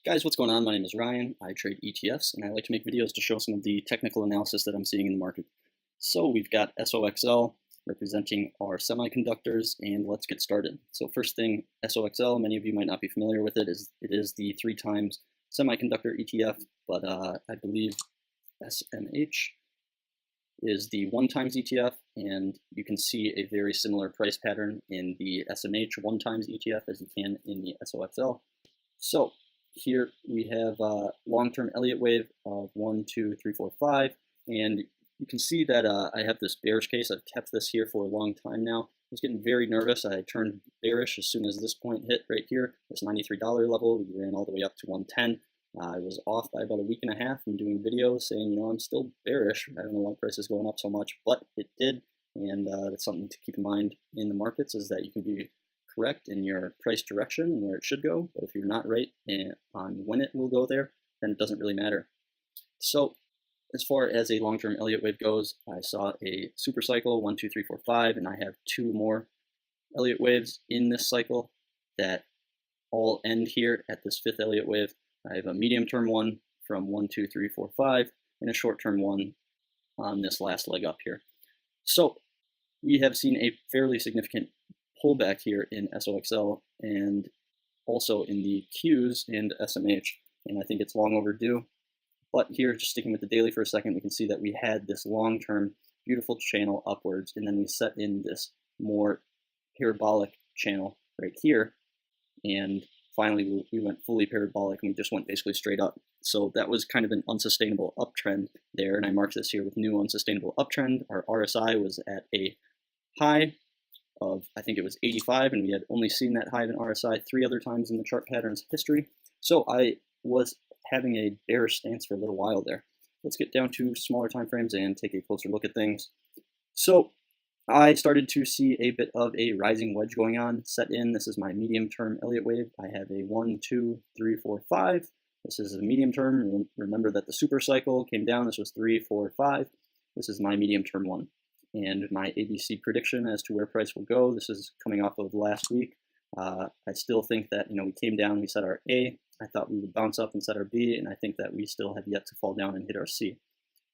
Guys, what's going on? My name is Ryan. I trade ETFs, and I like to make videos to show some of the technical analysis that I'm seeing in the market. So we've got SOXL representing our semiconductors, and let's get started. So first thing, SOXL, many of you might not be familiar with it, it is the 3 times semiconductor ETF, but I believe SMH is the 1 times ETF, and you can see a very similar price pattern in the SMH 1 times ETF as you can in the SOXL. So here we have a long-term Elliott wave of 1, 2, 3, 4, 5, and you can see that I have this bearish case. I've kept this here for a long time now. I was getting very nervous. I turned bearish as soon as this point hit right here, this $93 level. We ran all the way up to 110. I was off by about a week and a half from doing videos saying, I'm still bearish. I don't know why price is going up so much, but it did, and that's something to keep in mind in the markets, is that you can be correct in your price direction and where it should go, but if you're not right on when it will go there, then it doesn't really matter. So as far as a long-term Elliott wave goes, I saw a super cycle 1, 2, 3, 4, 5, and I have 2 more Elliott waves in this cycle that all end here at this 5th Elliott wave. I have a medium-term one from 1, 2, 3, 4, 5, and a short-term one on this last leg up here. So we have seen a fairly significant pullback here in SOXL and also in the Qs and SMH, and I think it's long overdue. But here, just sticking with the daily for a second, we can see that we had this long-term beautiful channel upwards, and then we set in this more parabolic channel right here, and finally we went fully parabolic and we just went basically straight up. So that was kind of an unsustainable uptrend there, and I marked this here with new unsustainable uptrend. Our RSI was at a high of, I think it was 85, and we had only seen that high of an RSI 3 other times in the chart pattern's history. So I was having a bearish stance for a little while there. Let's get down to smaller time frames and take a closer look at things. So I started to see a bit of a rising wedge going on set in. This is my medium-term Elliott wave. I have a 1, 2, 3, 4, 5. This is a medium term. Remember that the super cycle came down. This was 3, 4, 5. This is my medium-term one. And my ABC prediction as to where price will go, this is coming off of last week. I still think that, we came down, we set our A. I thought we would bounce up and set our B, and I think that we still have yet to fall down and hit our C.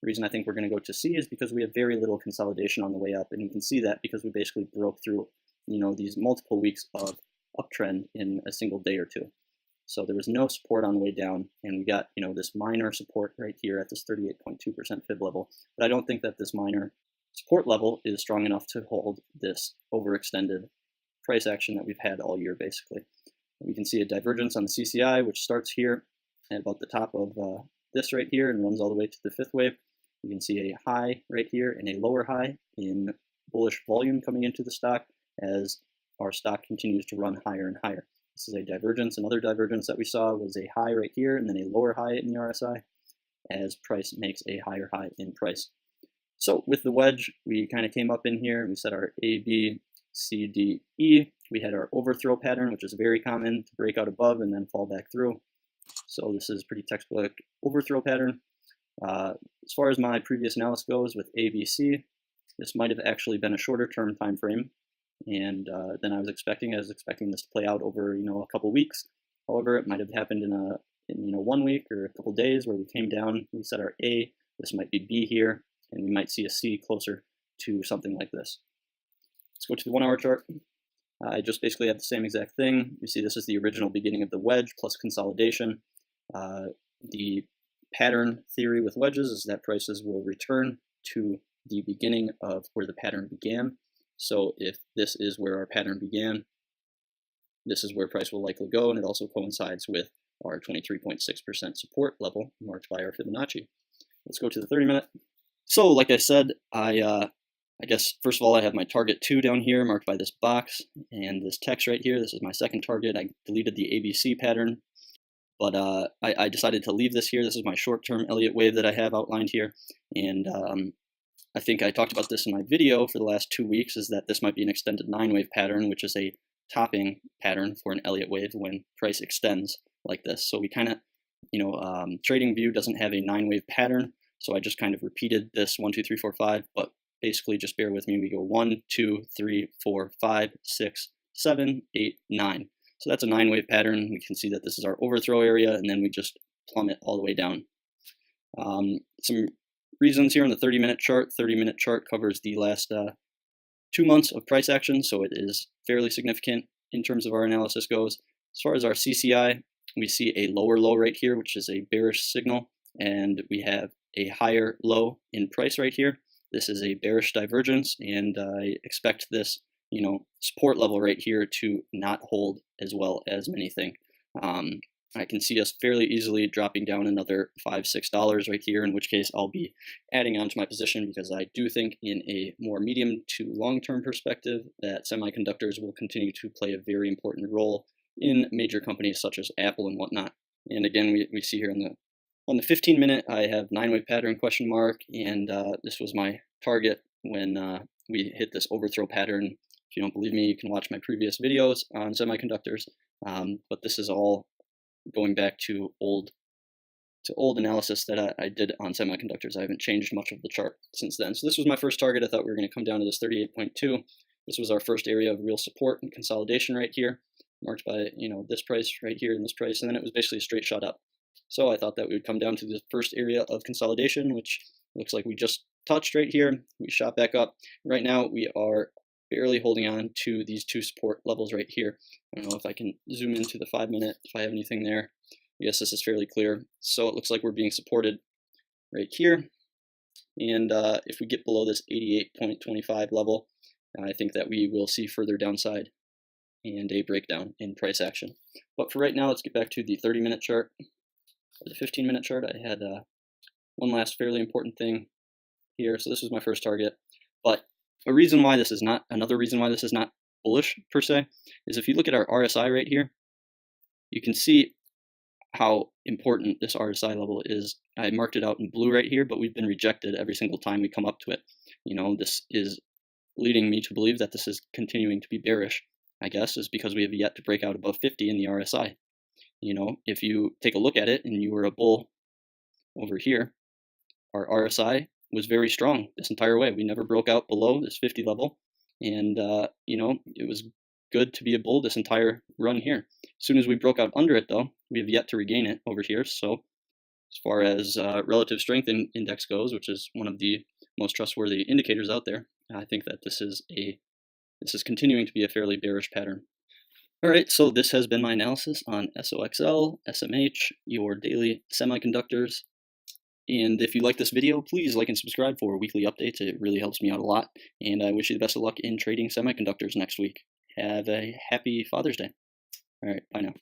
The reason I think we're going to go to C is because we have very little consolidation on the way up, and you can see that because we basically broke through, these multiple weeks of uptrend in a single day or two. So there was no support on the way down, and we got, this minor support right here at this 38.2% fib level. But I don't think that this minor support level is strong enough to hold this overextended price action that we've had all year, basically. We can see a divergence on the CCI, which starts here at about the top of this right here and runs all the way to the 5th wave. You can see a high right here and a lower high in bullish volume coming into the stock as our stock continues to run higher and higher. This is a divergence. Another divergence that we saw was a high right here and then a lower high in the RSI as price makes a higher high in price. So with the wedge, we kind of came up in here, we set our A, B, C, D, E. We had our overthrow pattern, which is very common to break out above and then fall back through. So this is pretty textbook overthrow pattern. As far as my previous analysis goes with A, B, C, this might have actually been a shorter term time frame and than I was expecting. I was expecting this to play out over a couple weeks. However, it might have happened in 1 week or a couple days where we came down, we set our A. This might be B here, and we might see a C closer to something like this. Let's go to the 1-hour chart. I just basically have the same exact thing. You see this is the original beginning of the wedge plus consolidation. The pattern theory with wedges is that prices will return to the beginning of where the pattern began. So if this is where our pattern began, this is where price will likely go, and it also coincides with our 23.6% support level marked by our Fibonacci. Let's go to the 30-minute. So like I said, I guess first of all I have my target 2 down here marked by this box and this text right here. This is my second target. I deleted the ABC pattern, but I decided to leave this here. This is my short-term Elliott wave that I have outlined here, and I think I talked about this in my video for the last 2 weeks, is that this might be an extended 9-wave pattern, which is a topping pattern for an Elliott wave when price extends like this. So we kind of, TradingView doesn't have a 9-wave pattern, so I just kind of repeated this 1, 2, 3, 4, 5, but basically just bear with me. We go 1, 2, 3, 4, 5, 6, 7, 8, 9. So that's a 9-wave pattern. We can see that this is our overthrow area, and then we just plummet all the way down. Some reasons here on the 30-minute chart. 30-minute chart covers the last 2 months of price action, so it is fairly significant in terms of our analysis goes. As far as our CCI, we see a lower low right here, which is a bearish signal, and we have a higher low in price right here. This is a bearish divergence, and I expect this, support level right here to not hold as well as many think. I can see us fairly easily dropping down another $5-6 right here, in which case I'll be adding on to my position, because I do think in a more medium to long-term perspective that semiconductors will continue to play a very important role in major companies such as Apple and whatnot. And again, we see here on the 15-minute, I have 9-wave pattern question mark, and this was my target when we hit this overthrow pattern. If you don't believe me, you can watch my previous videos on semiconductors, but this is all going back to old analysis that I did on semiconductors. I haven't changed much of the chart since then. So this was my first target. I thought we were going to come down to this 38.2. This was our first area of real support and consolidation right here, marked by this price right here and this price, and then it was basically a straight shot up. So I thought that we would come down to the first area of consolidation, which looks like we just touched right here. We shot back up. Right now we are barely holding on to these 2 support levels right here. I don't know if I can zoom into the 5-minute, if I have anything there. Yes, this is fairly clear. So it looks like we're being supported right here. And if we get below this 88.25 level, I think that we will see further downside and a breakdown in price action. But for right now, let's get back to the 30-minute chart. For the 15-minute chart, I had one last fairly important thing here. So this was my first target. But another reason why this is not bullish per se is if you look at our RSI right here, you can see how important this RSI level is. I marked it out in blue right here, but we've been rejected every single time we come up to it. This is leading me to believe that this is continuing to be bearish, I guess, is because we have yet to break out above 50 in the RSI. If you take a look at it and you were a bull over here, our RSI was very strong this entire way. We never broke out below this 50 level, and it was good to be a bull this entire run here. As soon as we broke out under it, though, we have yet to regain it over here. So as far as relative strength index goes, which is one of the most trustworthy indicators out there, I think that this is continuing to be a fairly bearish pattern. All right, so this has been my analysis on SOXL, SMH, your daily semiconductors. And if you like this video, please like and subscribe for weekly updates. It really helps me out a lot. And I wish you the best of luck in trading semiconductors next week. Have a happy Father's Day. All right, bye now.